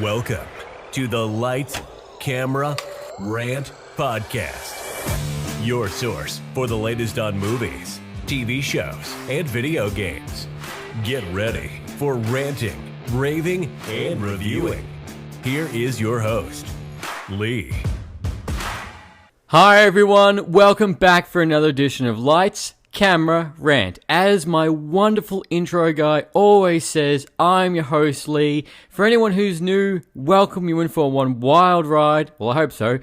Welcome to the Light, Camera, Rant Podcast. Your source for the latest on movies, TV shows, and video games. Get ready for ranting, raving, and reviewing. Here is your host, Lee. Hi everyone, welcome back for another edition of Lights, Camera, Rant. As my wonderful intro guy always says, I'm your host Lee. For anyone who's new, welcome you in for one wild ride. Well, I hope so.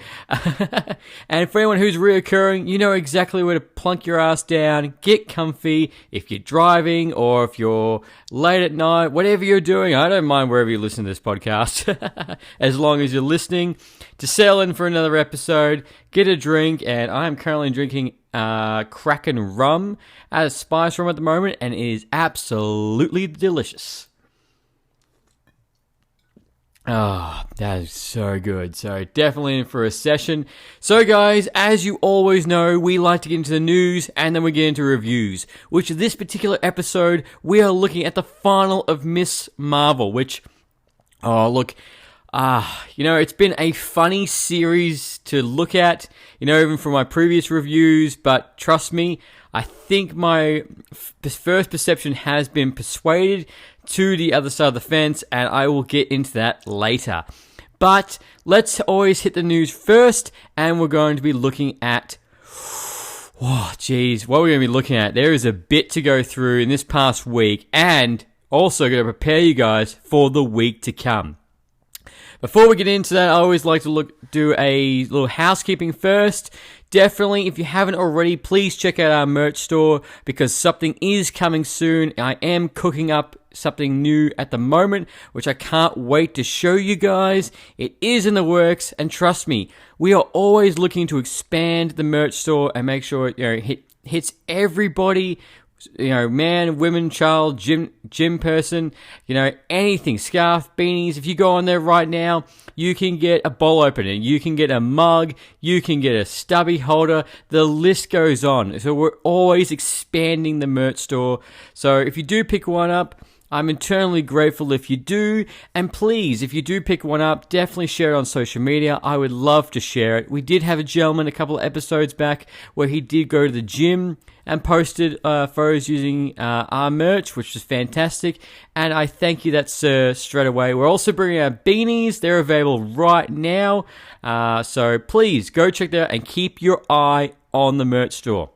And for anyone who's reoccurring, you know exactly where to plunk your ass down, get comfy. If you're driving or if you're late at night, whatever you're doing, I don't mind wherever you listen to this podcast. As long as you're listening to settle in for another episode, get a drink, and I am currently drinking Kraken rum at a spice rum at the moment, and it is absolutely delicious. Ah, that is so good. So definitely in for a session. So guys, as you always know, we like to get into the news and then we get into reviews, which this particular episode, we are looking at the final of Miss Marvel, which, it's been a funny series to look at, even from my previous reviews, but trust me, I think my first perception has been persuaded to the other side of the fence, and I will get into that later. But let's always hit the news first, and we're going to be looking at what we're going to be looking at. There is a bit to go through in this past week, and also going to prepare you guys for the week to come. Before we get into that, I always like to do a little housekeeping first. Definitely, if you haven't already, please check out our merch store because something is coming soon. I am cooking up something new at the moment, which I can't wait to show you guys. It is in the works, and trust me, we are always looking to expand the merch store and make sure it hits everybody. Man, women, child, gym person, anything, scarf, beanies. If you go on there right now, you can get a bowl opener, you can get a mug, you can get a stubby holder. The list goes on. So we're always expanding the merch store. So if you do pick one up, I'm eternally grateful if you do, and please, if you do pick one up, definitely share it on social media. I would love to share it. We did have a gentleman a couple of episodes back where he did go to the gym and posted photos using our merch, which was fantastic, and I thank you that, sir, straight away. We're also bringing out beanies. They're available right now, so please go check that out and keep your eye on the merch store.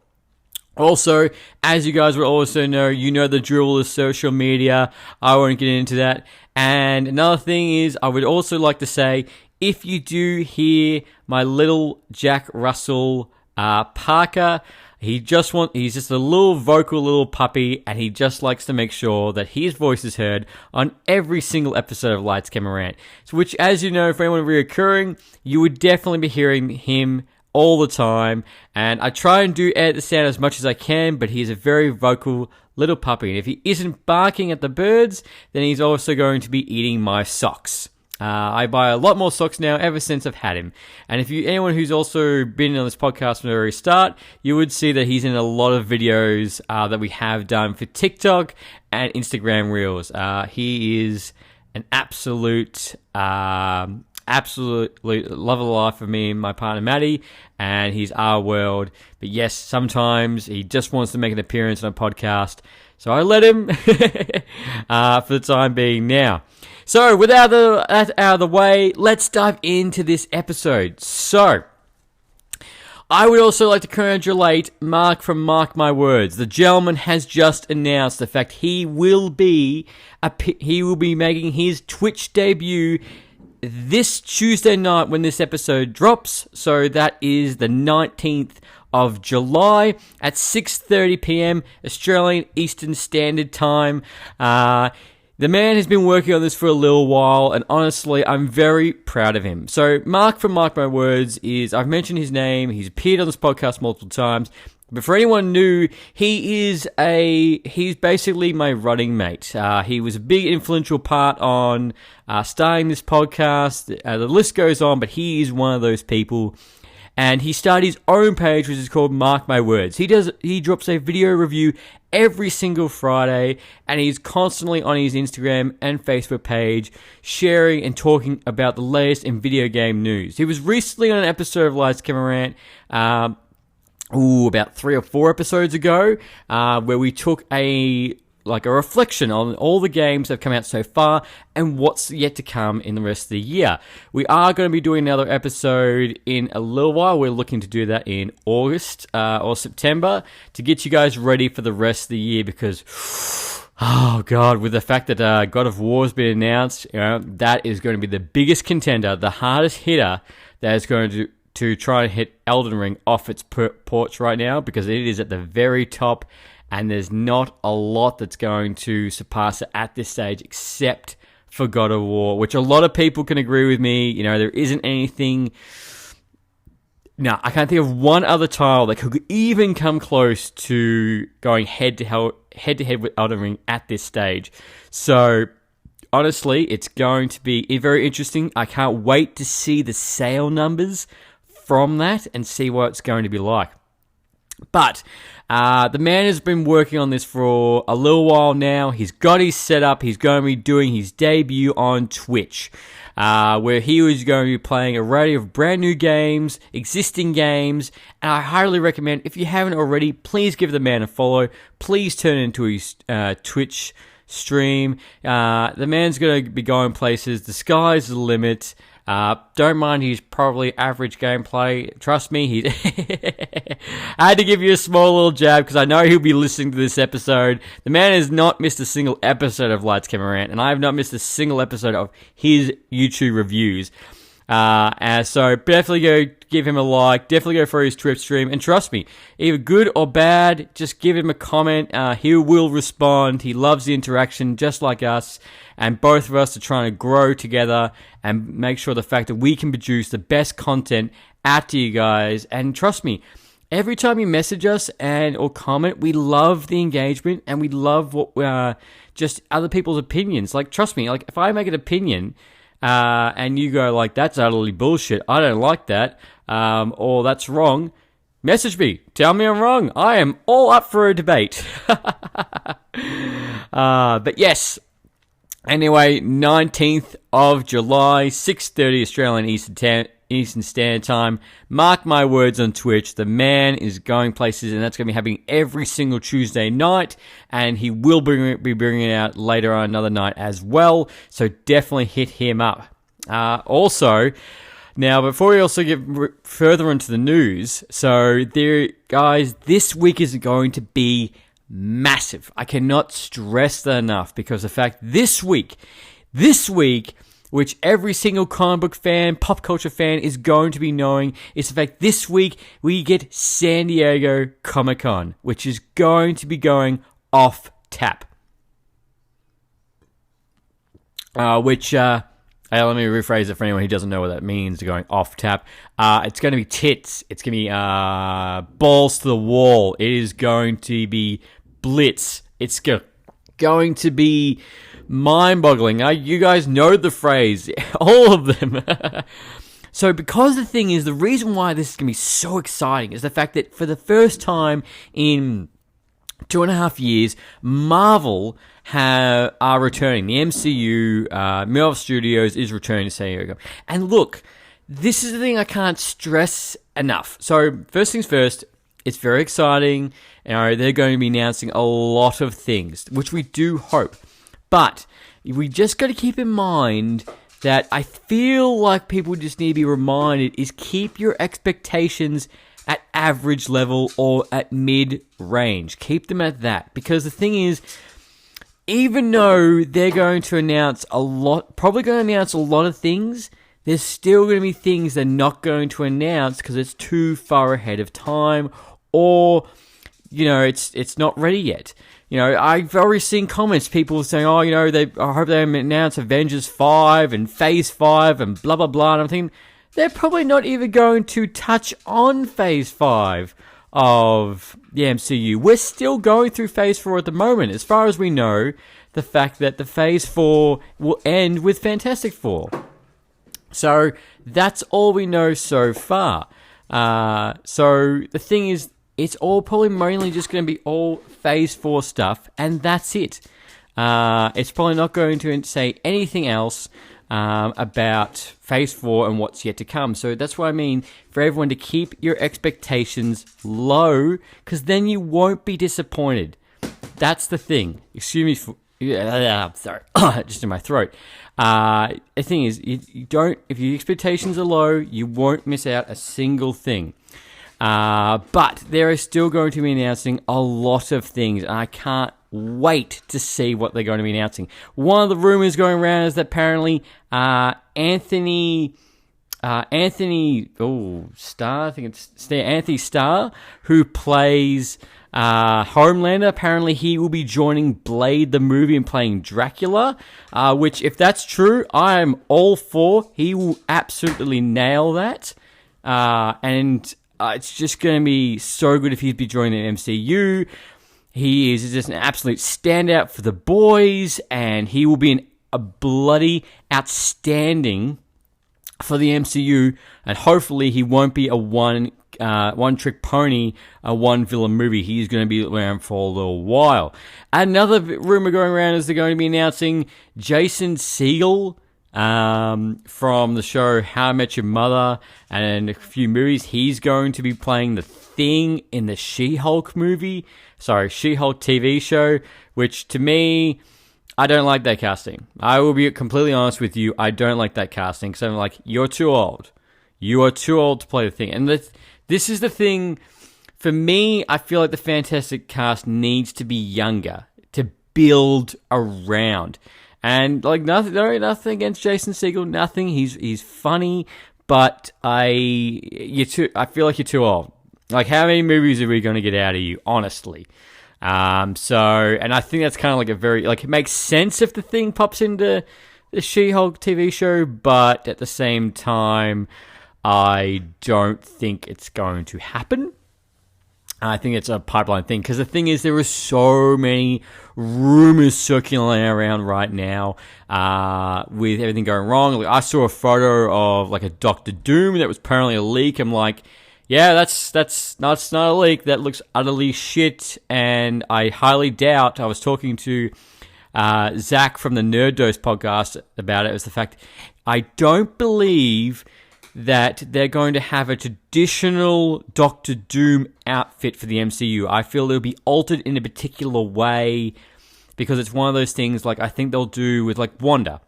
Also, as you guys will also know, the drill is social media. I won't get into that. And another thing is, I would also like to say, if you do hear my little Jack Russell Parker, he's just a little vocal little puppy, and he just likes to make sure that his voice is heard on every single episode of Lights, Camera, Rant. So, which, as you know, for anyone reoccurring, you would definitely be hearing him all the time, and I try and edit the sound as much as I can, but he's a very vocal little puppy, and if he isn't barking at the birds, then he's also going to be eating my socks. I buy a lot more socks now ever since I've had him, and if anyone who's also been on this podcast from the very start, you would see that he's in a lot of videos that we have done for TikTok and Instagram Reels. He is an absolute love of the life for me and my partner Maddie, and he's our world. But yes, sometimes he just wants to make an appearance on a podcast, so I let him for the time being now. So without that out of the way, let's dive into this episode. So I would also like to congratulate Mark from Mark My Words. The gentleman has just announced the fact he will be making his Twitch debut this Tuesday night when this episode drops. So that is the 19th of July at 6:30 p.m. Australian Eastern Standard Time. The man has been working on this for a little while, and honestly, I'm very proud of him. So Mark from Mark My Words I've mentioned his name, he's appeared on this podcast multiple times, but for anyone new, he's basically my running mate. He was a big influential part on starting this podcast. The list goes on, but he is one of those people. And he started his own page, which is called Mark My Words. He drops a video review every single Friday, and he's constantly on his Instagram and Facebook page sharing and talking about the latest in video game news. He was recently on an episode of Lights Camera Rant, about 3 or 4 episodes ago, where we took a reflection on all the games that have come out so far and what's yet to come in the rest of the year. We are going to be doing another episode in a little while. We're looking to do that in August or September to get you guys ready for the rest of the year, because oh god, with the fact that God of War has been announced, that is going to be the biggest contender, the hardest hitter that is going to try and hit Elden Ring off its porch right now, because it is at the very top. And there's not a lot that's going to surpass it at this stage, except for God of War, which a lot of people can agree with me. There isn't anything. No, I can't think of one other title that could even come close to going head to head with Elden Ring at this stage. So, honestly, it's going to be very interesting. I can't wait to see the sale numbers from that and see what it's going to be like. But the man has been working on this for a little while now. He's got his setup. He's going to be doing his debut on Twitch, where he was going to be playing a variety of brand new games, existing games, and I highly recommend, if you haven't already, please give the man a follow. Please turn into his Twitch stream. The man's going to be going places. The sky's the limit. Don't mind his probably average gameplay. Trust me, I had to give you a small little jab because I know he'll be listening to this episode. The man has not missed a single episode of Lights Camera Rant, and I have not missed a single episode of his YouTube reviews. So definitely go give him a like, definitely go for his Twitch stream, and trust me, either good or bad, just give him a comment. He will respond. He loves the interaction just like us, and both of us are trying to grow together and make sure the fact that we can produce the best content out to you guys. And trust me, every time you message us or comment, we love the engagement, and we love what just other people's opinions. Like, trust me, like if I make an opinion and you go like, that's utterly bullshit, I don't like that, or that's wrong, message me, tell me I'm wrong. I am all up for a debate. But yes, anyway, 19th of July, 6:30 Australian Eastern Standard Time. Mark my words on Twitch, the man is going places, and that's going to be happening every single Tuesday night, and he will be bringing it out later on another night as well, so definitely hit him up. Also, now before we also get further into the news, so there, guys, this week is going to be massive. I cannot stress that enough, because the fact this week, which every single comic book fan, pop culture fan is going to be knowing, is the fact this week we get San Diego Comic-Con, which is going to be going off tap. Let me rephrase it for anyone who doesn't know what that means, going off tap. It's going to be tits. It's going to be balls to the wall. It is going to be blitz. It's going to be mind-boggling. You guys know the phrase. All of them. So because the thing is, the reason why this is going to be so exciting is the fact that for the first time in 2.5 years, Marvel are returning. The MCU, Marvel Studios is returning to San Diego. And look, this is the thing I can't stress enough. So first things first, it's very exciting. They're going to be announcing a lot of things, which we do hope. But we just got to keep in mind that I feel like people just need to be reminded is keep your expectations at average level or at mid-range. Keep them at that. Because the thing is, even though they're going to announce probably going to announce a lot of things, there's still going to be things they're not going to announce because it's too far ahead of time, or, it's not ready yet. I've already seen comments, people saying, I hope they announce Avengers 5 and Phase 5 and blah, blah, blah. And I'm thinking, they're probably not even going to touch on Phase 5 of the MCU. We're still going through Phase 4 at the moment. As far as we know, the fact that the Phase 4 will end with Fantastic Four. So, that's all we know so far. So the thing is, it's all probably mainly just going to be all Phase 4 stuff, and that's it. It's probably not going to say anything else about Phase 4 and what's yet to come. So that's what I mean, for everyone to keep your expectations low, because then you won't be disappointed. That's the thing. Excuse me for... sorry, just in my throat. The thing is, you don't... If your expectations are low, you won't miss out a single thing. But there is still going to be announcing a lot of things, and I can't wait to see what they're going to be announcing. One of the rumors going around is that apparently Anthony Starr, I think it's Anthony Starr, who plays Homelander, apparently he will be joining Blade the movie and playing Dracula, which, if that's true, I am all for. He will absolutely nail that, and it's just going to be so good if he'd be joining the MCU. He is just an absolute standout for the boys, and he will be a bloody outstanding for the MCU, and hopefully he won't be a one-trick pony, a one-villain movie. He's going to be around for a little while. Another rumor going around is they're going to be announcing Jason Segel from the show How I Met Your Mother and a few movies. He's going to be playing the Thing in the She-Hulk TV show, which to me, I don't like that casting. I will be completely honest with you. I don't like that casting because I'm like, you're too old. You are too old to play the Thing. And this is the thing. For me, I feel like the Fantastic cast needs to be younger to build around. And like nothing against Jason Segel, nothing. He's funny, but I feel like you're too old. Like, how many movies are we going to get out of you, honestly? And I think that's kind of like a very, like, it makes sense if the Thing pops into the She-Hulk TV show, but at the same time, I don't think it's going to happen. I think it's a pipeline thing, because the thing is, there are so many rumors circulating around right now with everything going wrong. Like, I saw a photo of like a Doctor Doom that was apparently a leak. I'm like, yeah, that's not a leak. That looks utterly shit, and I highly doubt. I was talking to Zach from the Nerd Dose podcast about it. It was the fact I don't believe that they're going to have a traditional Doctor Doom outfit for the MCU. I feel it'll be altered in a particular way because it's one of those things like I think they'll do with like Wanda.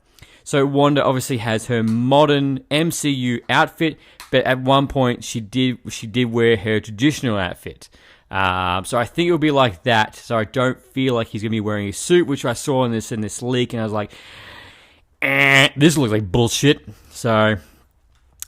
So Wanda obviously has her modern MCU outfit, but at one point she did wear her traditional outfit. So I think it'll be like that. So I don't feel like he's going to be wearing a suit, which I saw in this leak, and I was like, this looks like bullshit. So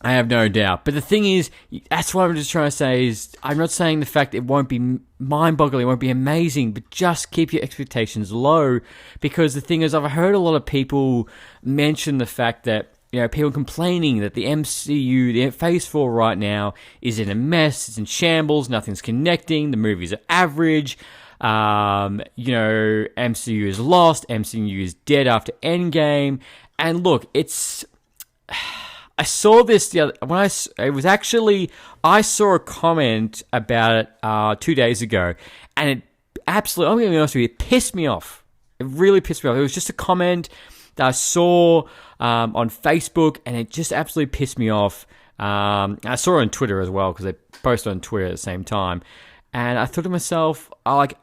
I have no doubt. But the thing is, that's what I'm just trying to say is, I'm not saying the fact it won't be mind-boggling, it won't be amazing, but just keep your expectations low, because the thing is, I've heard a lot of people mention the fact that, you know, people complaining that the MCU, the Phase 4 right now, is in a mess, it's in shambles, nothing's connecting, the movies are average, MCU is lost, MCU is dead after Endgame, and look, I saw this the other I saw a comment about it 2 days ago, and it absolutely, I'm going to be honest with you, it pissed me off. It really pissed me off. It was just a comment that I saw on Facebook, and it just absolutely pissed me off. I saw it on Twitter as well, because they posted on Twitter at the same time, and I thought to myself, funny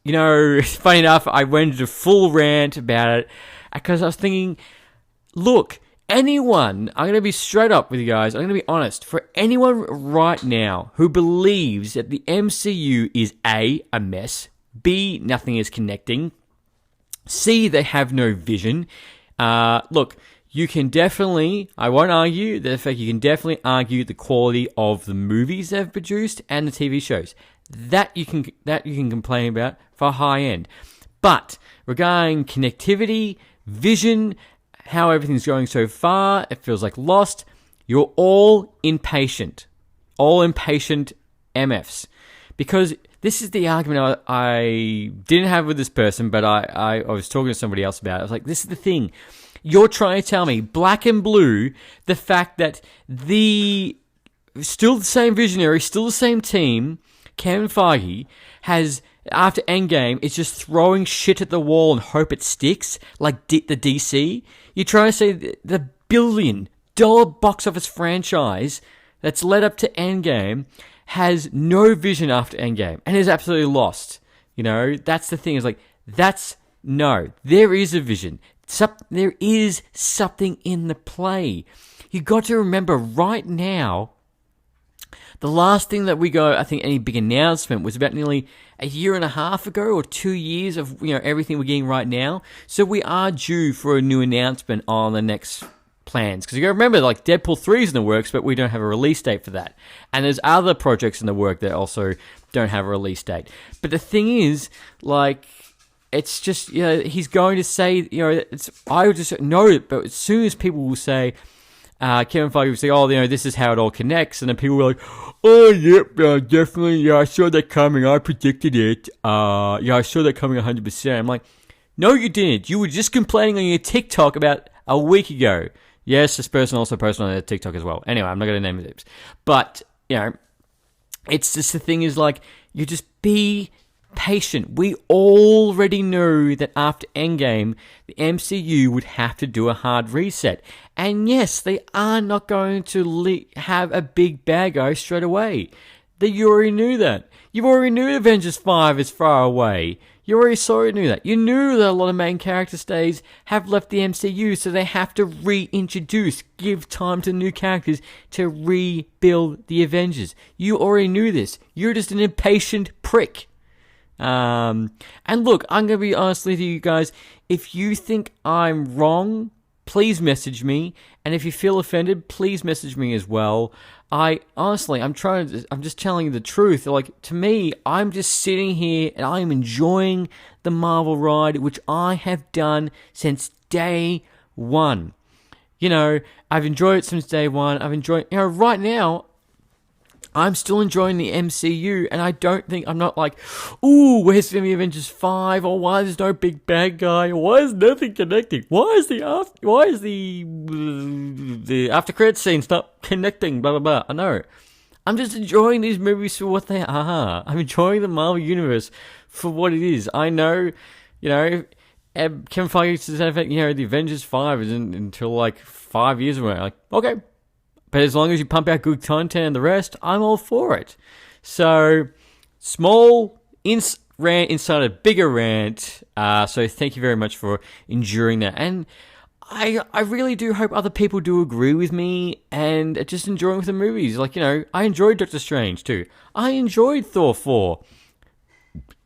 enough, I went into a full rant about it, because I was thinking, look, anyone, I'm going to be straight up with you guys, I'm going to be honest, for anyone right now who believes that the MCU is A, a mess, B, nothing is connecting, C, they have no vision, look, you can definitely, I won't argue, the fact you can definitely argue the quality of the movies they've produced and the TV shows. That you can complain about for high end. But regarding connectivity, vision, how everything's going so far, it feels like lost. You're all impatient. All impatient MFs. Because this is the argument I didn't have with this person, but I was talking to somebody else about it. I was like, this is the thing. You're trying to tell me, black and blue, the fact that the still the same visionary, still the same team. Kevin Feige has, after Endgame, it's just throwing shit at the wall and hope it sticks, like the DC. You're trying to say the billion-dollar box office franchise that's led up to Endgame has no vision after Endgame and is absolutely lost. That's the thing. Is like, no, there is a vision. There is something in the play. You got to remember right now, the last thing that we got, I think, any big announcement was about nearly a year and a half ago or 2 years of everything we're getting right now. So we are due for a new announcement on the next plans. Because you got to remember, like, Deadpool 3 is in the works, but we don't have a release date for that. And there's other projects in the work that also don't have a release date. But the thing is, like, it's just, he's going to say, I would just know it, but as soon as people will say, Kevin Feige will say, this is how it all connects, and then people were like, oh, yep, definitely, I saw that coming, I predicted it, I saw that coming 100%. I'm like, no, you didn't. You were just complaining on your TikTok about a week ago. Yes, this person also posted on their TikTok as well. Anyway, I'm not going to name names. But, it's just the thing is, like, you just be patient. We already knew that after Endgame, the MCU would have to do a hard reset. And yes, they are not going to have a big bad guy straight away. You already knew that. You already knew Avengers 5 is far away. You already knew that. You knew that a lot of main character stays have left the MCU, so they have to reintroduce, give time to new characters to rebuild the Avengers. You already knew this. You're just an impatient prick. And look, I'm going to be honest with you guys. If you think I'm wrong, please message me. And if you feel offended, please message me as well. I'm just telling you the truth. Like, to me, I'm just sitting here and I'm enjoying the Marvel ride, which I have done since day one. I've enjoyed it since day one. Right now, I'm still enjoying the MCU, and I'm not like, ooh, where's the Avengers 5, or why there's no big bad guy, why is nothing connecting, why is the after credits scenes not connecting, blah, blah, blah. I know. I'm just enjoying these movies for what they are. I'm enjoying the Marvel Universe for what it is. I know, Kevin Feige said, the Avengers 5 isn't until, like, 5 years away. Like, okay. But as long as you pump out good content and the rest, I'm all for it. So, small rant inside a bigger rant. So thank you very much for enduring that. And I really do hope other people do agree with me and are just enjoying with the movies. Like, I enjoyed Doctor Strange too. I enjoyed Thor 4.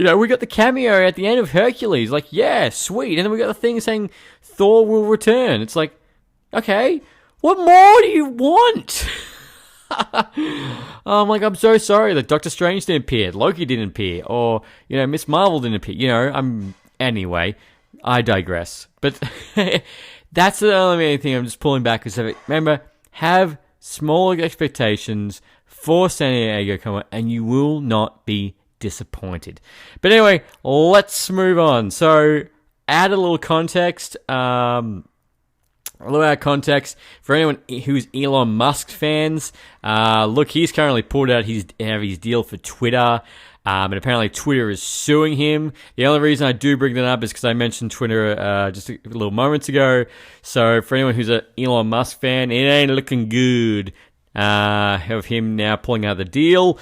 We got the cameo at the end of Hercules. Like, yeah, sweet. And then we got the thing saying Thor will return. It's like, okay, what more do you want? I'm so sorry that Doctor Strange didn't appear, Loki didn't appear, or, Miss Marvel didn't appear. Anyway, I digress. But that's the only thing I'm just pulling back. Because remember, have small expectations for San Diego Comic, and you will not be disappointed. But anyway, let's move on. So, add a little context. A little out of context for anyone who's Elon Musk fans. Look, he's currently pulled out his deal for Twitter, and apparently Twitter is suing him. The only reason I do bring that up is because I mentioned Twitter just a little moments ago. So for anyone who's an Elon Musk fan, it ain't looking good of him now pulling out the deal,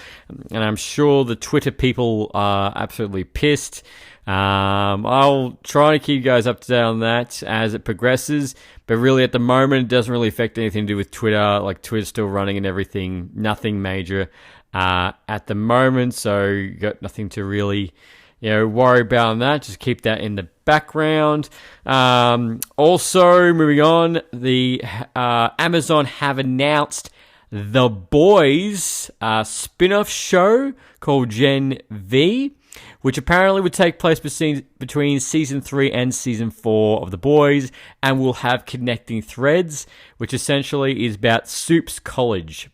and I'm sure the Twitter people are absolutely pissed. I'll try to keep you guys up to date on that as it progresses, but really at the moment it doesn't really affect anything to do with Twitter. Like, Twitter's still running and everything, nothing major at the moment, so you got nothing to really worry about on that. Just keep that in the background. Also, moving on, the Amazon have announced The Boys spin-off show called Gen V, which apparently would take place between Season 3 and Season 4 of The Boys, and will have connecting threads, which essentially is about Soup's college.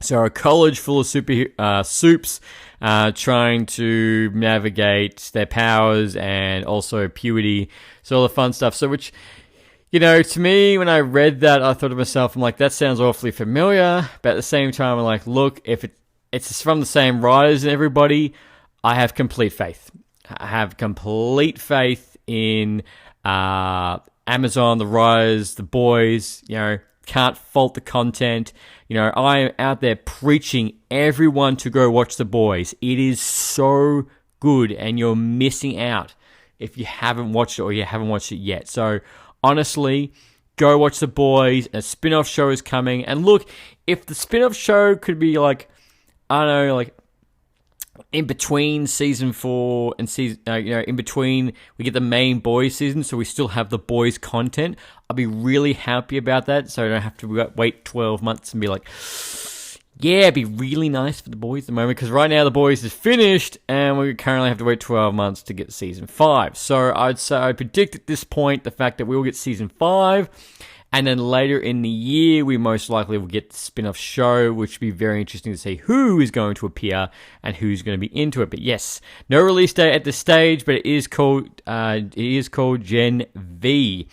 So a college full of soups trying to navigate their powers and also puberty, so all the fun stuff. So which, To me, when I read that, I thought to myself, I'm like, that sounds awfully familiar. But at the same time, I'm like, look, if it's from the same writers and everybody, I have complete faith. I have complete faith in Amazon, the writers, the boys. Can't fault the content. I am out there preaching everyone to go watch The Boys. It is so good, and you're missing out if you haven't watched it or you haven't watched it yet. So, honestly, go watch The Boys. A spin-off show is coming. And look, if the spin-off show could be in between season 4 and season, in between we get the main Boys season, so we still have the Boys content, I'll be really happy about that. So I don't have to wait 12 months and be like, yeah, it'd be really nice for The Boys at the moment, because right now The Boys is finished and we currently have to wait 12 months to get season 5. So I predict at this point the fact that we will get season 5. And then later in the year, we most likely will get the spin-off show, which will be very interesting to see who is going to appear and who's going to be into it. But yes, no release date at this stage, but it is called Gen V.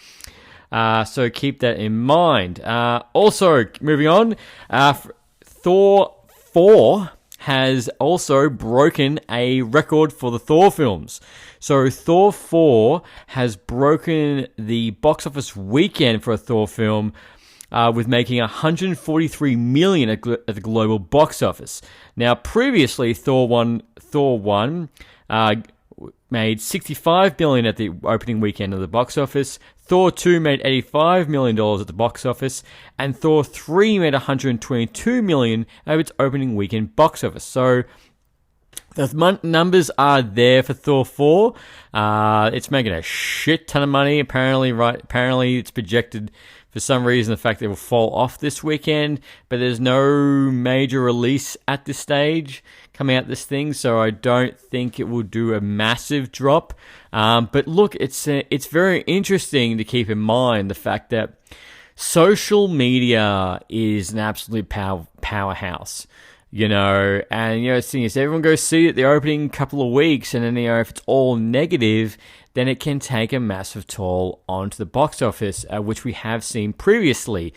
So keep that in mind. Also, moving on, Thor 4 has also broken a record for the Thor films. So Thor 4 has broken the box office weekend for a Thor film, with making $143 million at the global box office. Now, previously, Thor 1 made $65 million at the opening weekend of the box office. Thor 2 made $85 million at the box office, and Thor 3 made $122 million at its opening weekend box office. So the numbers are there for Thor 4. It's making a shit ton of money, apparently, right? Apparently, it's projected for some reason the fact that it will fall off this weekend, but there's no major release at this stage coming out this thing, so I don't think it will do a massive drop. But look, it's very interesting to keep in mind the fact that social media is an absolute powerhouse. And the thing is, everyone goes see it the opening couple of weeks, and then if it's all negative, then it can take a massive toll onto the box office, which we have seen previously.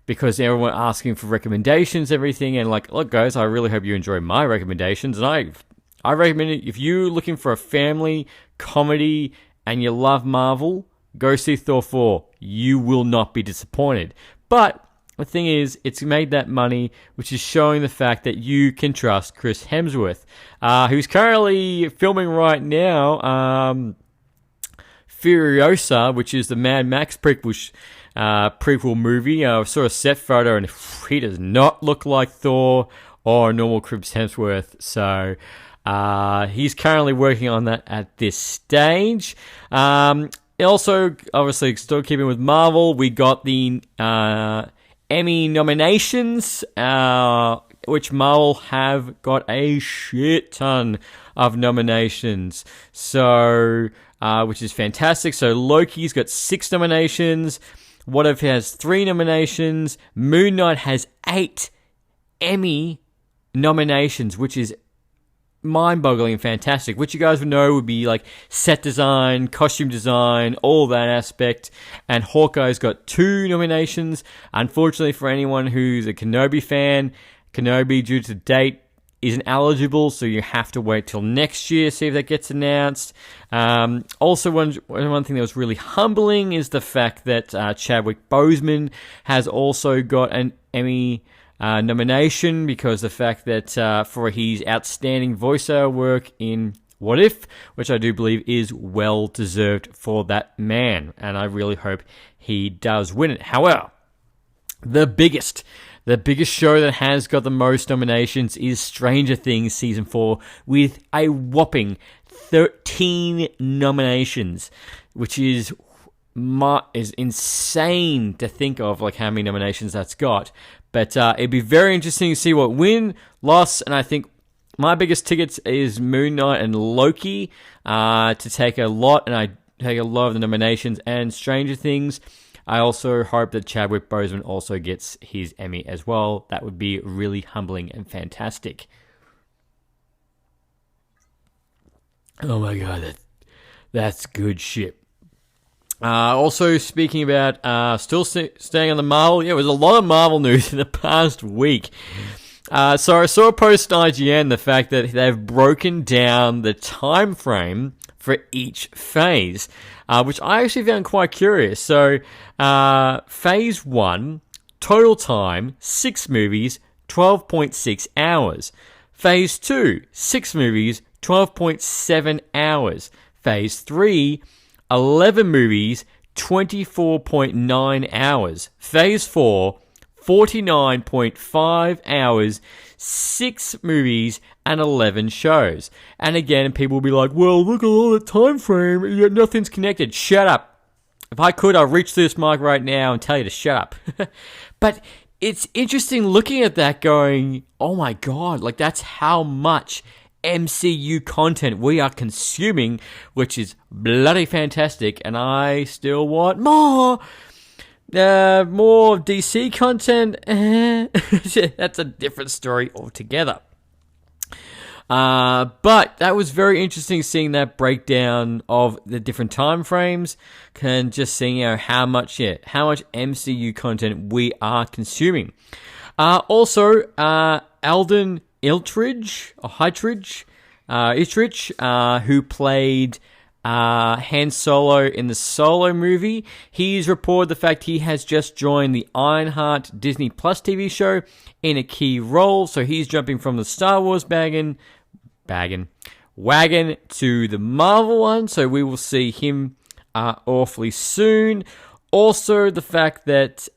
Because everyone asking for recommendations, everything, and look, guys, I really hope you enjoy my recommendations, and I recommend it if you're looking for a family comedy and you love Marvel, go see Thor 4. You will not be disappointed. But the thing is, it's made that money, which is showing the fact that you can trust Chris Hemsworth, who's currently filming right now Furiosa, which is the Mad Max prequel movie. I saw a set photo, and he does not look like Thor or normal Chris Hemsworth. So he's currently working on that at this stage. Also, obviously, still keeping with Marvel, we got the Emmy nominations, which Marvel have got a shit ton of nominations. So, which is fantastic. So Loki's got 6 nominations. What If has 3 nominations. Moon Knight has 8 Emmy nominations, which is mind-boggling and fantastic, which you guys would know would be like set design, costume design, all that aspect. And Hawkeye's got 2 nominations. Unfortunately, for anyone who's a Kenobi fan, Kenobi, due to date, isn't eligible, so you have to wait till next year, see if that gets announced. Also, one thing that was really humbling is the fact that Chadwick Boseman has also got an Emmy nomination, because the fact that for his outstanding voiceover work in What If, which I do believe is well deserved for that man, and I really hope he does win it. However, the biggest show that has got the most nominations is Stranger Things Season 4, with a whopping 13 nominations, which is insane to think of, like how many nominations that's got. But it'd be very interesting to see what win, loss, and I think my biggest tickets is Moon Knight and Loki to take a lot, and I take a lot of the nominations, and Stranger Things. I also hope that Chadwick Boseman also gets his Emmy as well. That would be really humbling and fantastic. Oh my god, that's good shit. Also, speaking about staying on the Marvel, there was a lot of Marvel news in the past week. So I saw a post on IGN, the fact that they've broken down the time frame for each phase, which I actually found quite curious. So, phase 1, total time, 6 movies, 12.6 hours. Phase 2, 6 movies, 12.7 hours. Phase 3, 11 movies, 24.9 hours. Phase 4, 49.5 hours, 6 movies, and 11 shows. And again, people will be like, well, look at all the time frame, yet nothing's connected. Shut up. If I could, I'll reach through this mic right now and tell you to shut up. But it's interesting looking at that going, oh my god, like that's how much MCU content we are consuming, which is bloody fantastic, and I still want more. More DC content, that's a different story altogether. But that was very interesting seeing that breakdown of the different time frames and just seeing how much MCU content we are consuming. Also, Alden Iltridge, who played Han Solo in the Solo movie. He's reported the fact he has just joined the Ironheart Disney Plus TV show in a key role. So he's jumping from the Star Wars wagon to the Marvel one. So we will see him awfully soon. Also, the fact that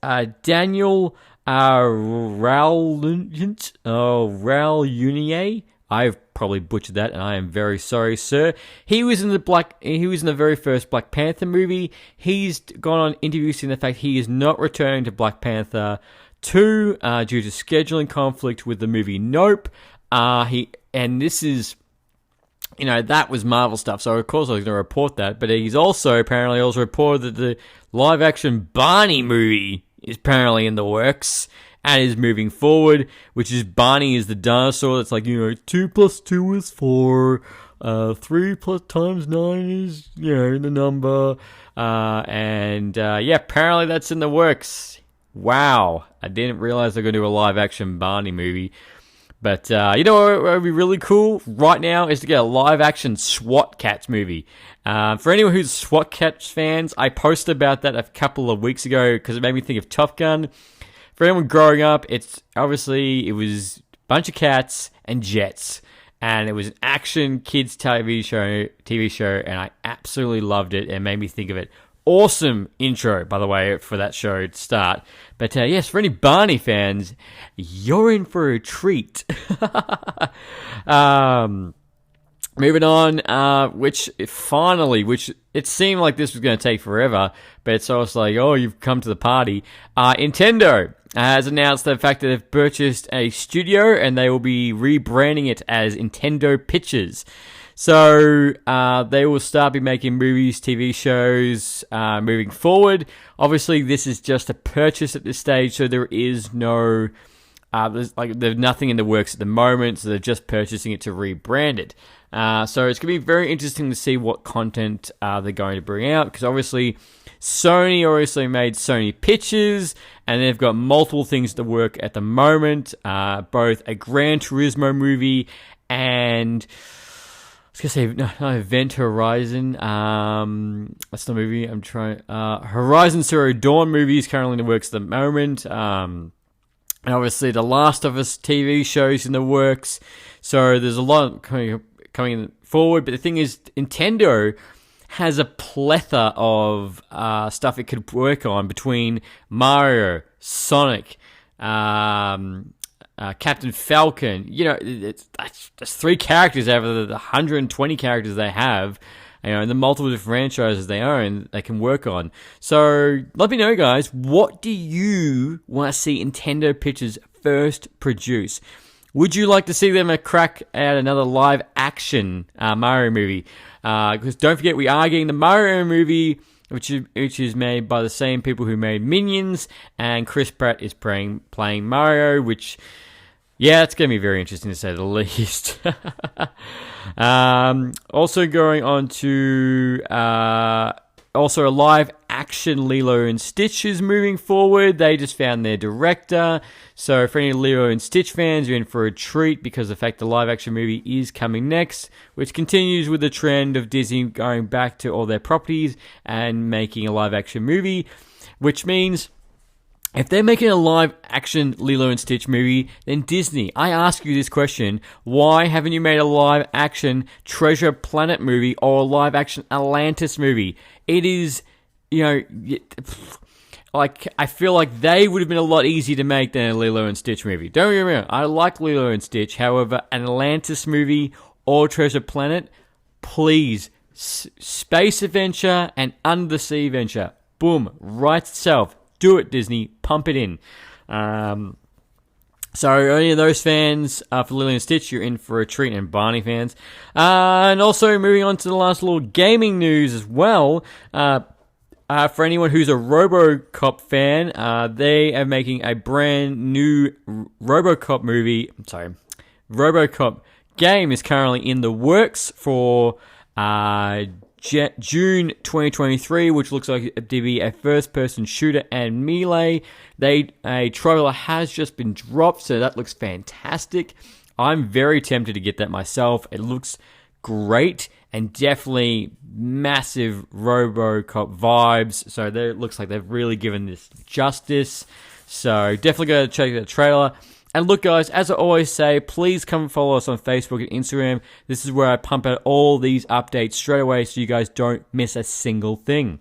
Daniel Raulunier, I've probably butchered that, and I am very sorry, sir. He was in the very first Black Panther movie. He's gone on introducing the fact he is not returning to Black Panther 2 due to scheduling conflict with the movie Nope. This is, that was Marvel stuff, so of course I was going to report that. But he's apparently reported that the live-action Barney movie is apparently in the works and is moving forward, which is Barney is the dinosaur that's like, 2 plus 2 is 4, 3 plus times 9 is, the number, apparently that's in the works. Wow, I didn't realize they're going to do a live-action Barney movie. But, what would be really cool right now is to get a live-action SWAT Cats movie. For anyone who's SWAT Cats fans, I posted about that a couple of weeks ago because it made me think of Top Gun. For anyone growing up, it was a bunch of cats and jets, and it was an action kids TV show, and I absolutely loved it, and made me think of it. Awesome intro, by the way, for that show to start. But yes, for any Barney fans, you're in for a treat. Moving on, which it seemed like this was going to take forever, but it's almost like, oh, you've come to the party. Nintendo has announced the fact that they've purchased a studio and they will be rebranding it as Nintendo Pictures. So they will start be making movies, TV shows moving forward. Obviously, this is just a purchase at this stage, so there is no... there's nothing in the works at the moment, so they're just purchasing it to rebrand it. So it's going to be very interesting to see what content they're going to bring out, because obviously Sony made Sony Pictures, and they've got multiple things to work at the moment, both a Gran Turismo movie and... I was going to say, no, Event Horizon. That's the movie I'm trying... Horizon Zero Dawn movie is currently in the works at the moment. And obviously, The Last of Us TV shows in the works. So there's a lot coming forward. But the thing is, Nintendo has a plethora of stuff it could work on between Mario, Sonic, Captain Falcon. That's 3 characters out of the 120 characters they have, and the multiple different franchises they own, they can work on. So let me know, guys, what do you want to see Nintendo Pictures first produce? Would you like to see them crack at another live-action Mario movie? Because don't forget, we are getting the Mario movie, which is made by the same people who made Minions, and Chris Pratt is playing Mario, which... yeah, it's going to be very interesting to say the least. Also going on to Also, a live action Lilo and Stitch is moving forward. They just found their director. So for any Lilo and Stitch fans, you're in for a treat because of the fact the live action movie is coming next, which continues with the trend of Disney going back to all their properties and making a live action movie, which means if they're making a live-action Lilo and Stitch movie, then Disney, I ask you this question, why haven't you made a live-action Treasure Planet movie or a live-action Atlantis movie? It is, like, I feel like they would have been a lot easier to make than a Lilo and Stitch movie. Don't get me wrong, I like Lilo and Stitch. However, an Atlantis movie or Treasure Planet, please, space adventure and undersea adventure. Boom, writes itself. Do it, Disney. Pump it in. So, any of those fans for Lilo and Stitch, you're in for a treat, and Barney fans. And also, moving on to the last little gaming news as well. For anyone who's a RoboCop fan, they are making a brand new RoboCop movie. RoboCop game is currently in the works for June 2023, which looks like it to be a first-person shooter and melee. A trailer has just been dropped, so that looks fantastic. I'm very tempted to get that myself. It looks great and definitely massive RoboCop vibes. So it looks like they've really given this justice. So definitely go check the trailer. And look, guys, as I always say, please come and follow us on Facebook and Instagram. This is where I pump out all these updates straight away so you guys don't miss a single thing.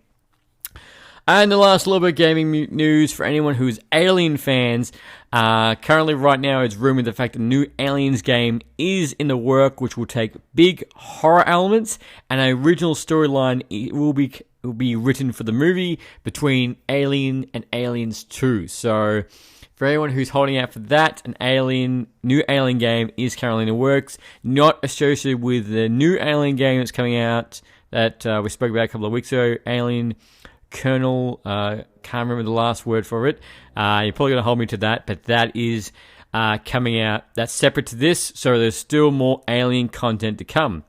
And the last little bit of gaming news for anyone who's Alien fans. Currently, right now, it's rumored the fact that the new Aliens game is in the work, which will take big horror elements and an original storyline will be written for the movie between Alien and Aliens 2. So for anyone who's holding out for that, new Alien game is currently in the works, not associated with the new Alien game that's coming out that we spoke about a couple of weeks ago, Alien Colonel, can't remember the last word for it. You're probably going to hold me to that, but that is coming out. That's separate to this, so there's still more Alien content to come.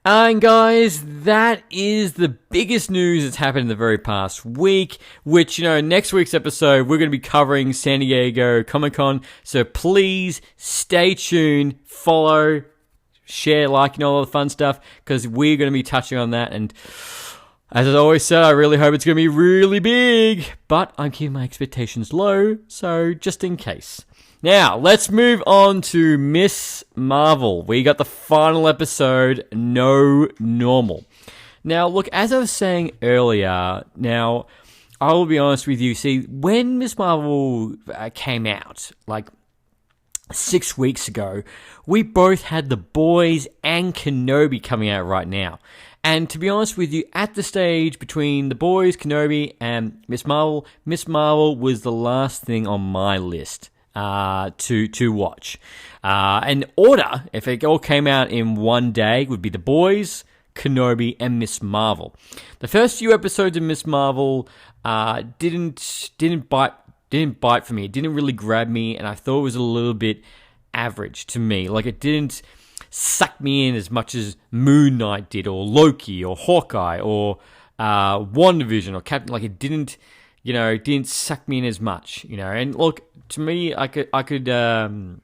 And guys, that is the biggest news that's happened in the very past week, which, next week's episode, we're going to be covering San Diego Comic-Con. So please stay tuned, follow, share, like, all the fun stuff, because we're going to be touching on that. And as I always said, I really hope it's going to be really big, but I'm keeping my expectations low, so just in case. Now, let's move on to Miss Marvel. We got the final episode, No Normal. Now, look, as I was saying earlier, now, I will be honest with you. See, when Miss Marvel came out, like 6 weeks ago, we both had The Boys and Kenobi coming out right now. And to be honest with you, at the stage between The Boys, Kenobi, and Miss Marvel was the last thing on my list to watch. In order, if it all came out in one day, would be The Boys, Kenobi, and Miss Marvel. The first few episodes of Miss Marvel didn't bite for me. It didn't really grab me, and I thought it was a little bit average to me. Like, it didn't suck me in as much as Moon Knight did, or Loki, or Hawkeye, or WandaVision, or Captain. Like, it didn't suck me in as much, And look, to me, I could, the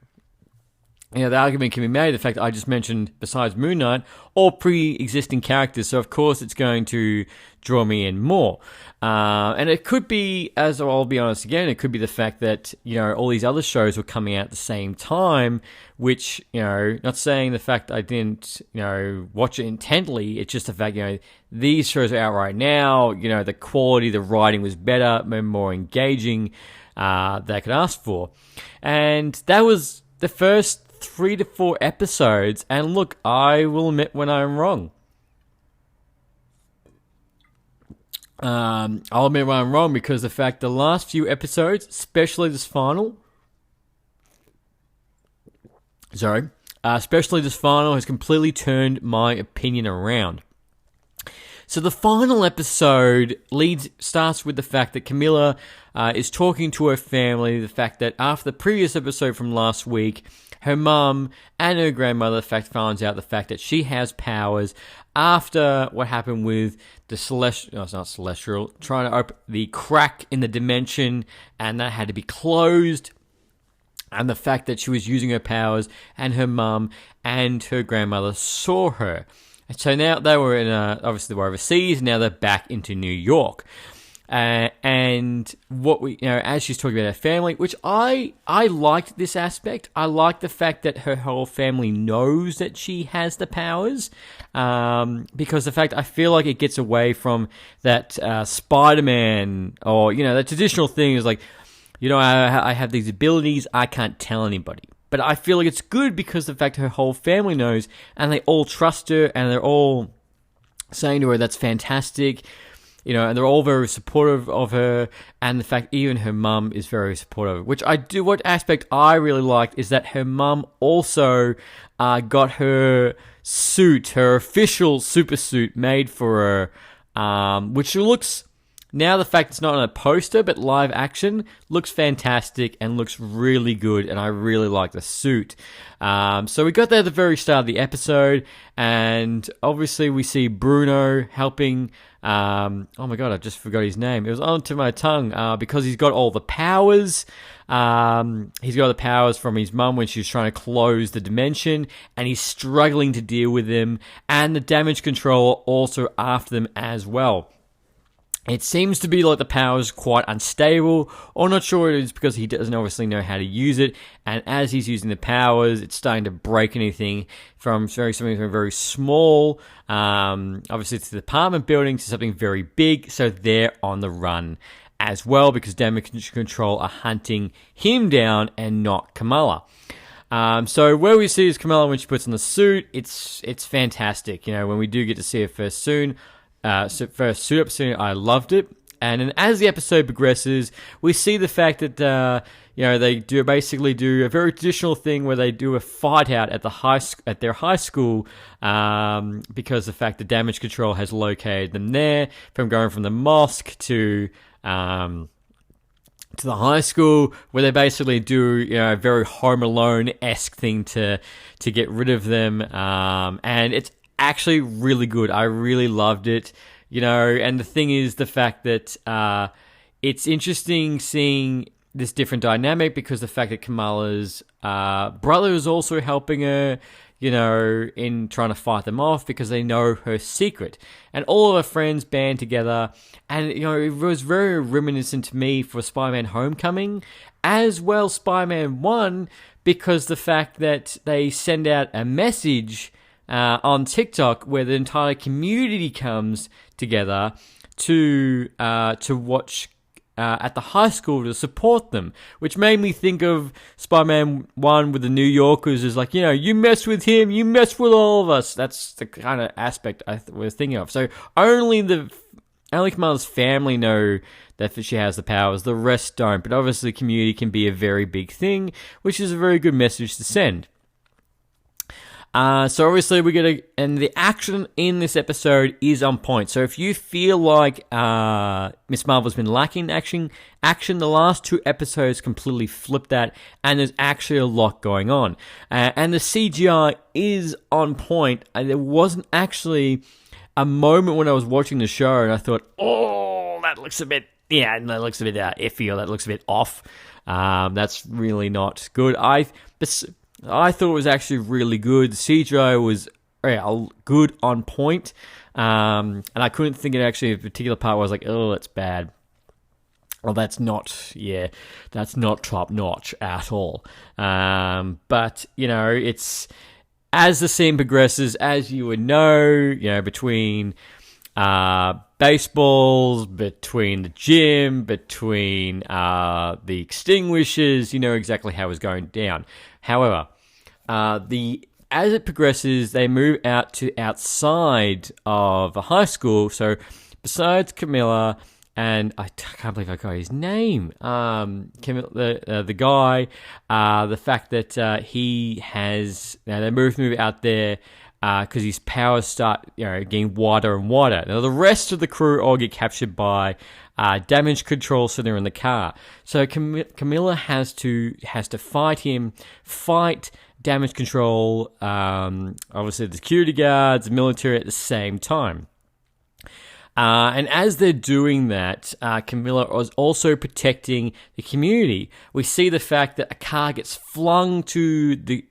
argument can be made, the fact that I just mentioned, besides Moon Knight, all pre-existing characters, so of course it's going to draw me in more. And it could be, as I'll be honest again, it could be the fact that, all these other shows were coming out at the same time, which, not saying the fact I didn't, watch it intently, it's just the fact, these shows are out right now, the quality, the writing was better, more engaging, that I could ask for. And that was the first 3 to 4 episodes, and look, I will admit when I'm wrong. I'll admit when I'm wrong, because the fact the last few episodes, especially this final, has completely turned my opinion around. So the final episode starts with the fact that Camilla is talking to her family, the fact that after the previous episode from last week, her mum and her grandmother, finds out the fact that she has powers after what happened with the celestial, trying to open the crack in the dimension, and that had to be closed. And the fact that she was using her powers, and her mum and her grandmother saw her. And so now they were obviously they were overseas. Now they're back into New York. And what as she's talking about her family, which I liked this aspect. I like the fact that her whole family knows that she has the powers, because the fact I feel like it gets away from that Spider-Man or that traditional thing is like, I have these abilities, I can't tell anybody. But I feel like it's good because the fact her whole family knows, and they all trust her, and they're all saying to her, "That's fantastic." And they're all very supportive of her, and the fact even her mum is very supportive. What aspect I really liked is that her mum also got her suit, her official super suit made for her, which looks, now the fact it's not on a poster but live action, looks fantastic and looks really good, and I really like the suit. So we got there at the very start of the episode, and obviously we see Bruno helping. Oh my god, I just forgot his name. It was onto my tongue because he's got all the powers. He's got the powers from his mum when she was trying to close the dimension, and he's struggling to deal with them, and the damage control also after them as well. It seems to be like the power is quite unstable, or not sure it is because he doesn't obviously know how to use it, and as he's using the powers, it's starting to break anything from something very small, obviously to the apartment building, to something very big, so they're on the run as well, because damage control are hunting him down and not Kamala. So where we see is Kamala when she puts on the suit, it's fantastic. When we do get to see her first suit up soon, I loved it. And then as the episode progresses, we see the fact that they basically do a very traditional thing where they do a fight out at their high school, because the fact that damage control has located them there, from going from the mosque to the high school, where they basically do a very Home Alone-esque thing to get rid of them, and it's actually really good. I really loved it, and the thing is the fact that it's interesting seeing this different dynamic, because the fact that Kamala's brother is also helping her, in trying to fight them off, because they know her secret, and all of her friends band together, and it was very reminiscent to me for Spider-Man Homecoming, as well Spider-Man 1, because the fact that they send out a message on TikTok where the entire community comes together to watch at the high school to support them, which made me think of Spider-Man 1 with the New Yorkers, is like, you mess with him, you mess with all of us. That's the kind of aspect I was thinking of. So only Kamala's family know that she has the powers, the rest don't, but obviously community can be a very big thing, which is a very good message to send. So obviously and the action in this episode is on point. So if you feel like Miss Marvel's been lacking action, the last two episodes completely flipped that, and there's actually a lot going on. And the CGI is on point. There wasn't actually a moment when I was watching the show and I thought, oh, that looks a bit iffy, or that looks a bit off. That's really not good. I thought it was actually really good. The CGI was good, on point. And I couldn't think of actually a particular part where I was like, oh, that's bad. Well, that's not top notch at all. But, it's, as the scene progresses, as you would know, between baseballs, between the gym, between the extinguishers, you know exactly how it's going down. However, as it progresses, they move out to outside of a high school. So besides Camilla, and I can't believe I got his name, the guy, the fact that he has, they move out there because his powers start, getting wider and wider. Now the rest of the crew all get captured by damage control, so they're in the car. So Camilla has to fight him, fight damage control, obviously the security guards, the military at the same time. And as they're doing that, Camilla is also protecting the community. We see the fact that a car gets flung to the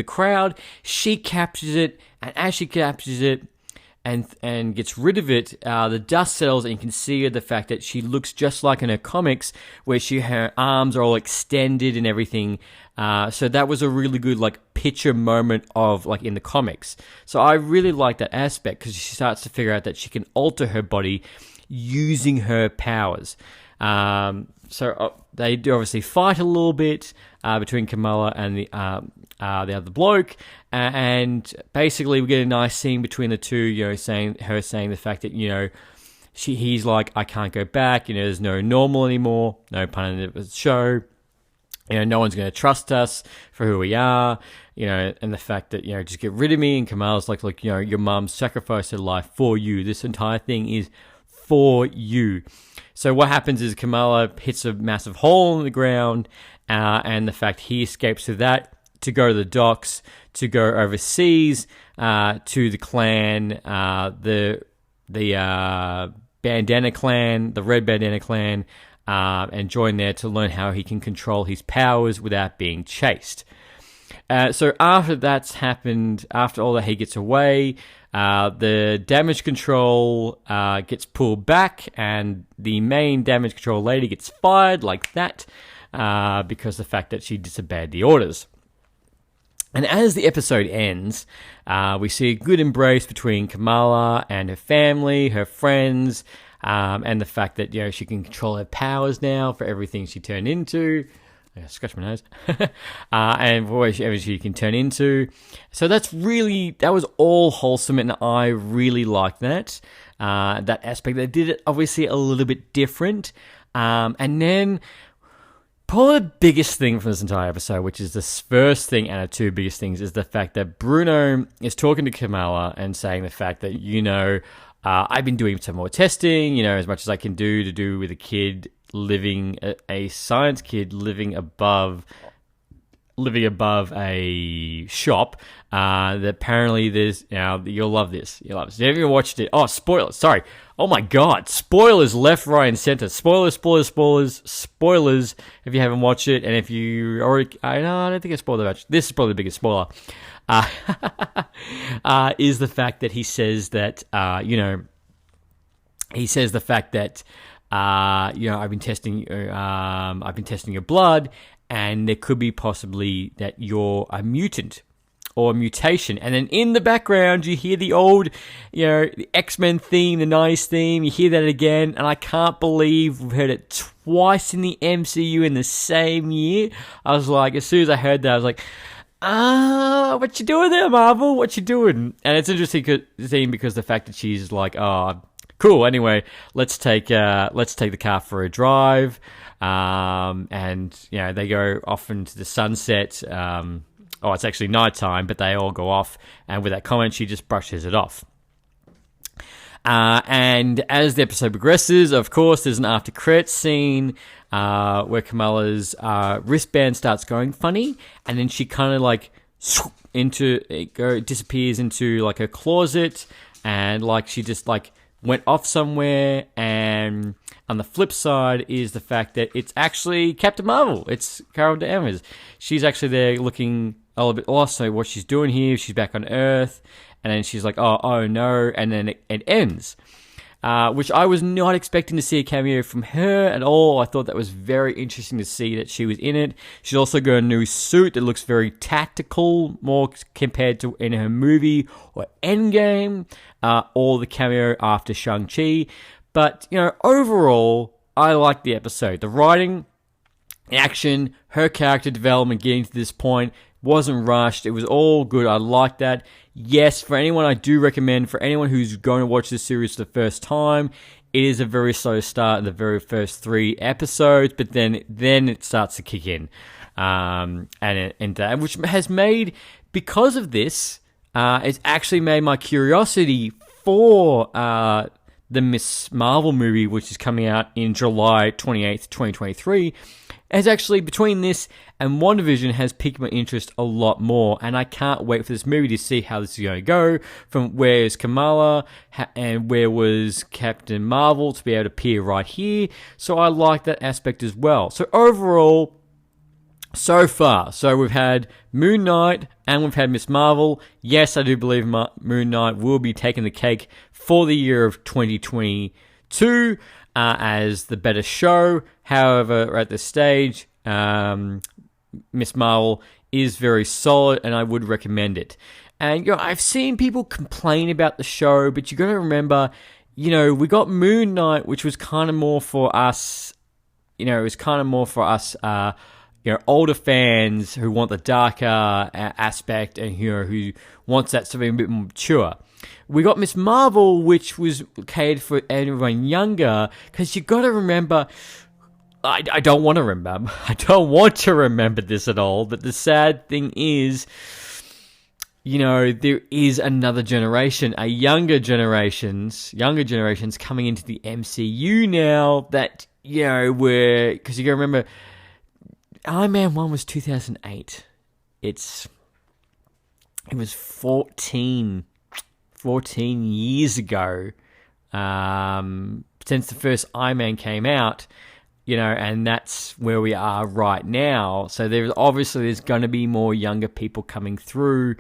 crowd. She captures it, and as she captures it and gets rid of it, the dust settles, and you can see the fact that she looks just like in her comics, where her arms are all extended and everything. So that was a really good picture moment of in the comics. So I really like that aspect, because she starts to figure out that she can alter her body using her powers. So they do obviously fight a little bit between Kamala and the other bloke, and basically we get a nice scene between the two. Saying the fact that he's like, I can't go back. There's no normal anymore. No pun intended with the show. No one's going to trust us for who we are, and the fact that, just get rid of me. And Kamala's like, your mum sacrificed her life for you. This entire thing is for you. So what happens is Kamala hits a massive hole in the ground, and the fact he escapes through that to go to the docks, to go overseas, to the clan, the bandana clan, the red bandana clan, and join there to learn how he can control his powers without being chased. So after that's happened, after all that, he gets away, the damage control gets pulled back, and the main damage control lady gets fired like that, because of the fact that she disobeyed the orders. And as the episode ends, we see a good embrace between Kamala and her family, her friends, and the fact that she can control her powers now for everything she turned into. I scratch my nose. And for whatever she can turn into. So that was all wholesome, and I really liked that aspect. They did it obviously a little bit different. And then probably the biggest thing from this entire episode, which is the first thing out of two biggest things, is the fact that Bruno is talking to Kamala and saying the fact that, I've been doing some more testing, as much as I can do with a kid living, a science kid living above a shop. That apparently there's, you'll love this. You'll love this. Have you ever watched it? Oh, spoilers. Sorry. Oh my God. Spoilers left, right, and center. Spoilers if you haven't watched it. And if you already, I don't think I spoiled that much. This is probably the biggest spoiler. Is the fact that he says that, I've been testing your blood, and there could be possibly that you're a mutant or a mutation. And then in the background, you hear the old, the X-Men theme, the nice theme. You hear that again, and I can't believe we've heard it twice in the MCU in the same year. I was like, as soon as I heard that, I was like, what you doing there, Marvel? What you doing? And it's interesting because the fact that she's like, oh, cool. Anyway, let's take the car for a drive. And they go off into the sunset. It's actually nighttime, but they all go off. And with that comment, she just brushes it off. And as the episode progresses, of course, there's an after credits scene where Kamala's wristband starts going funny, and then she kind of disappears into a closet, and she just went off somewhere. And on the flip side is the fact that it's actually Captain Marvel. It's Carol Danvers. She's actually there looking a little bit lost. So what she's doing here, she's back on Earth. And then she's like, oh no. And then it ends. Which I was not expecting to see a cameo from her at all. I thought that was very interesting to see that she was in it. She's also got a new suit that looks very tactical, more compared to in her movie or Endgame, or the cameo after Shang-Chi. But, overall, I liked the episode. The writing, action, her character development getting to this point wasn't rushed. It was all good. I liked that. Yes, for anyone, I do recommend, for anyone who's going to watch this series for the first time, it is a very slow start in the very first 3 episodes, but then it starts to kick in. Which has made, because of this, it's actually made my curiosity for the Miss Marvel movie, which is coming out in July 28th, 2023, has actually, between this and WandaVision, has piqued my interest a lot more, and I can't wait for this movie to see how this is going to go, from where is Kamala, and where was Captain Marvel, to be able to appear right here, so I like that aspect as well. So overall, so far, so we've had Moon Knight and we've had Miss Marvel. Yes, I do believe Moon Knight will be taking the cake for the year of 2022 as the better show. However, at this stage, Miss Marvel is very solid and I would recommend it. And I've seen people complain about the show, but you got to remember, we got Moon Knight, which was kind of more for us, older fans who want the darker aspect and, who wants that to be a bit more mature. We got Miss Marvel, which was catered for everyone younger, because you got to remember, I don't want to remember this at all, but the sad thing is, there is another generation, younger generations coming into the MCU now that, because you got to remember, Iron Man 1 was 2008. It was 14 years ago since the first Iron Man came out, and that's where we are right now. So there's going to be more younger people coming through.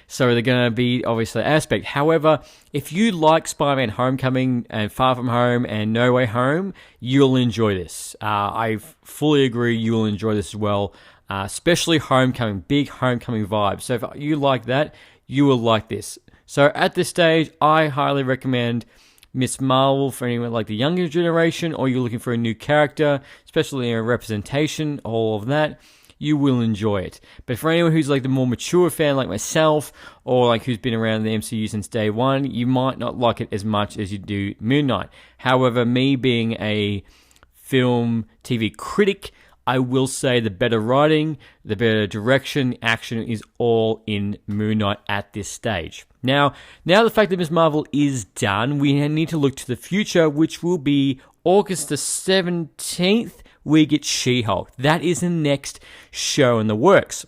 So they're going to be obviously an aspect. However, if you like Spider-Man Homecoming and Far From Home and No Way Home, you'll enjoy this. I fully agree you will enjoy this as well, especially Homecoming, big Homecoming vibes. So if you like that, you will like this. So at this stage, I highly recommend Miss Marvel for anyone like the younger generation, or you're looking for a new character, especially in a representation, all of that. You will enjoy it. But for anyone who's like the more mature fan like myself, or like who's been around the MCU since day one, you might not like it as much as you do Moon Knight. However, me being a film TV critic, I will say the better writing, the better direction, action is all in Moon Knight at this stage. Now the fact that Ms. Marvel is done, we need to look to the future, which will be August the 17th. We get She-Hulk. That is the next show in the works,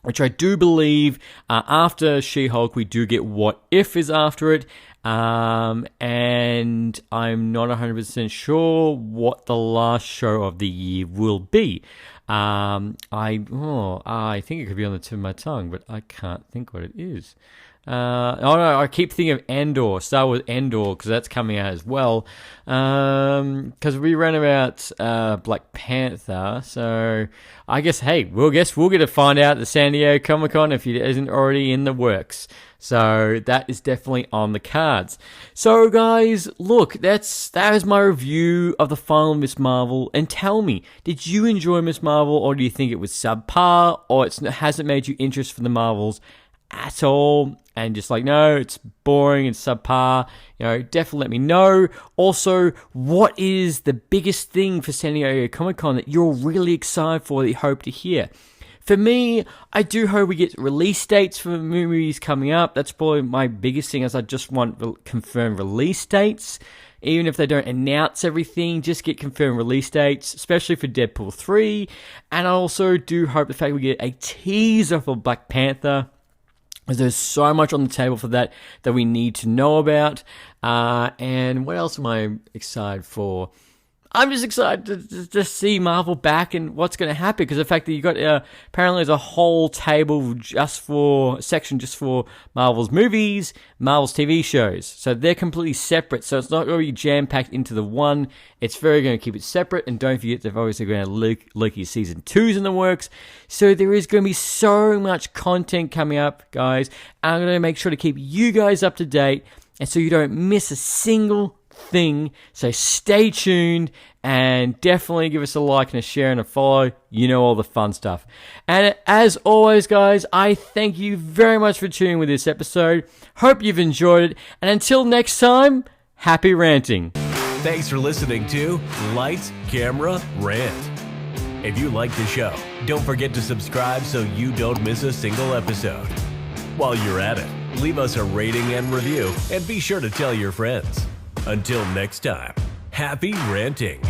which I do believe after She-Hulk, we do get What If is after it, and I'm not 100% sure what the last show of the year will be. I think it could be on the tip of my tongue, but I can't think what it is. I keep thinking of Andor, Star Wars Andor, because that's coming out as well. Because we ran about Black Panther, so I guess we'll get to find out at the San Diego Comic-Con if it isn't already in the works. So that is definitely on the cards. So guys, look, that is my review of the final Miss Marvel. And tell me, did you enjoy Miss Marvel, or do you think it was subpar, or it hasn't made you interest for the Marvels at all, and just like, no, it's boring and subpar? Definitely let me know. Also, what is the biggest thing for San Diego Comic-Con that you're really excited for, that you hope to hear? For me, I do hope we get release dates for movies coming up. That's probably my biggest thing, as I just want confirmed release dates. Even if they don't announce everything, just get confirmed release dates, especially for Deadpool 3. And I also do hope the fact we get a teaser for Black Panther, because there's so much on the table for that we need to know about. And what else am I excited for? I'm just excited to see Marvel back and what's going to happen, because the fact that you got apparently there's a whole table section just for Marvel's movies, Marvel's TV shows. So they're completely separate. So it's not going to be jam-packed into the one. It's very going to keep it separate. And don't forget, they're obviously going to Loki season 2's in the works. So there is going to be so much content coming up, guys. I'm going to make sure to keep you guys up to date, and so you don't miss a single thing. So stay tuned, and definitely give us a like and a share and a follow. All the fun stuff. And as always, guys, I thank you very much for tuning with this episode. Hope you've enjoyed it, and until next time, happy ranting. Thanks for listening to Lights, Camera, Rant. If you like the show, don't forget to subscribe so you don't miss a single episode. While you're at it, leave us a rating and review, and be sure to tell your friends. Until next time, happy ranting.